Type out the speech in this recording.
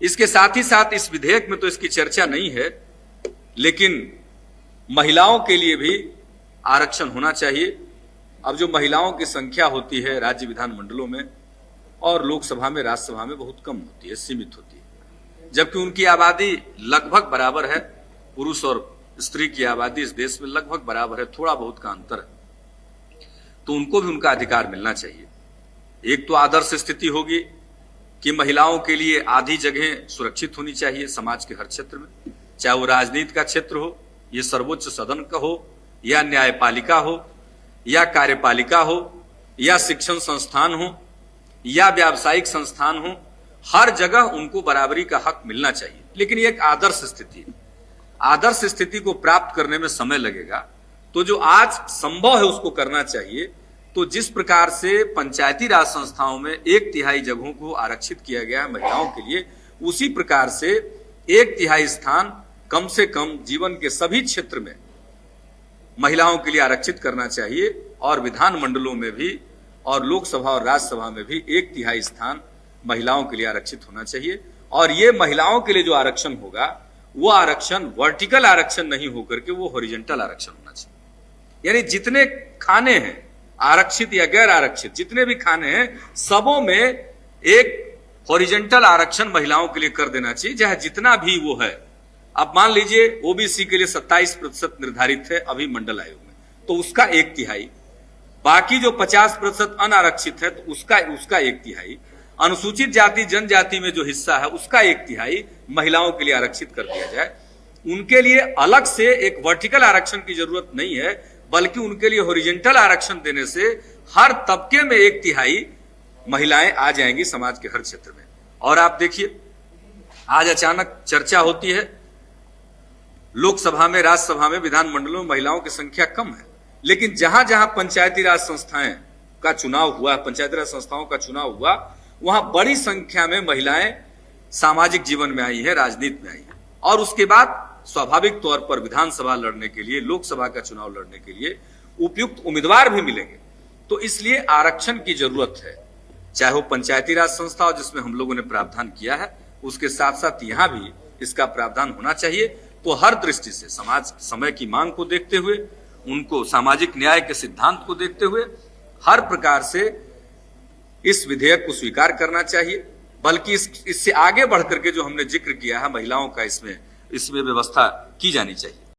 इसके साथ ही साथ इस विधेयक में तो इसकी चर्चा नहीं है, लेकिन महिलाओं के लिए भी आरक्षण होना चाहिए। अब जो महिलाओं की संख्या होती है राज्य विधानमंडलों में और लोकसभा में, राज्यसभा में बहुत कम होती है, सीमित होती है, जबकि उनकी आबादी लगभग बराबर है। पुरुष और स्त्री की आबादी इस देश में लगभग बराबर है, थोड़ा बहुत का अंतर है, तो उनको भी उनका अधिकार मिलना चाहिए। एक तो आदर्श स्थिति होगी कि महिलाओं के लिए आधी जगह सुरक्षित होनी चाहिए समाज के हर क्षेत्र में, चाहे वो राजनीति का क्षेत्र हो, ये सर्वोच्च सदन का हो, या न्यायपालिका हो, या कार्यपालिका हो, या शिक्षण संस्थान हो, या व्यावसायिक संस्थान हो, हर जगह उनको बराबरी का हक मिलना चाहिए। लेकिन ये एक आदर्श स्थिति है। आदर्श स्थिति को प्राप्त करने में समय लगेगा, तो जो आज संभव है उसको करना चाहिए। तो जिस प्रकार से पंचायती राज संस्थाओं में 1/3 जगहों को आरक्षित किया गया है महिलाओं के लिए, उसी प्रकार से 1/3 स्थान कम से कम जीवन के सभी क्षेत्र में महिलाओं के लिए आरक्षित करना चाहिए। और विधानमंडलों में भी और लोकसभा और राज्यसभा में भी 1/3 स्थान महिलाओं के लिए आरक्षित होना चाहिए। और ये महिलाओं के लिए जो आरक्षण होगा, वो आरक्षण वर्टिकल आरक्षण नहीं होकर के वो हॉरिजॉन्टल आरक्षण होना चाहिए। यानी जितने खाने हैं आरक्षित या गैर आरक्षित, जितने भी खाने हैं, सबों में एक हॉरिजॉन्टल आरक्षण महिलाओं के लिए कर देना चाहिए, चाहे जितना भी वो है। अब मान लीजिए ओबीसी के लिए 27% निर्धारित है अभी मंडल आयोग में, तो उसका 1/3, बाकी जो 50% अनारक्षित है तो उसका 1/3, अनुसूचित जाति जनजाति में जो हिस्सा है उसका 1/3 महिलाओं के लिए आरक्षित कर दिया जाए। उनके लिए अलग से एक वर्टिकल आरक्षण की जरूरत नहीं है, बल्कि उनके लिए हॉरिजॉन्टल आरक्षण देने से हर तबके में 1/3 महिलाएं आ जाएंगी समाज के हर क्षेत्र में। और आप देखिए, आज अचानक चर्चा होती है लोकसभा में, राज्यसभा में, विधानमंडलों में महिलाओं की संख्या कम है, लेकिन जहां जहां पंचायती राज संस्थाएं का चुनाव हुआ, पंचायती राज संस्थाओं का चुनाव हुआ, वहां बड़ी संख्या में महिलाएं सामाजिक जीवन में आई है, राजनीति में आई है। और उसके बाद स्वाभाविक तौर पर विधानसभा लड़ने के लिए, लोकसभा का चुनाव लड़ने के लिए उपयुक्त उम्मीदवार भी मिलेंगे। तो इसलिए आरक्षण की जरूरत है, चाहे वो पंचायती राज संस्था हो जिसमें हम लोगों ने प्रावधान किया है, उसके साथ साथ यहां भी इसका प्रावधान होना चाहिए। तो हर दृष्टि से समाज समय की मांग को देखते हुए, उनको सामाजिक न्याय के सिद्धांत को देखते हुए हर प्रकार से इस विधेयक को स्वीकार करना चाहिए। बल्कि इससे आगे बढ़ करके जो हमने जिक्र किया है महिलाओं का, इसमें व्यवस्था की जानी चाहिए।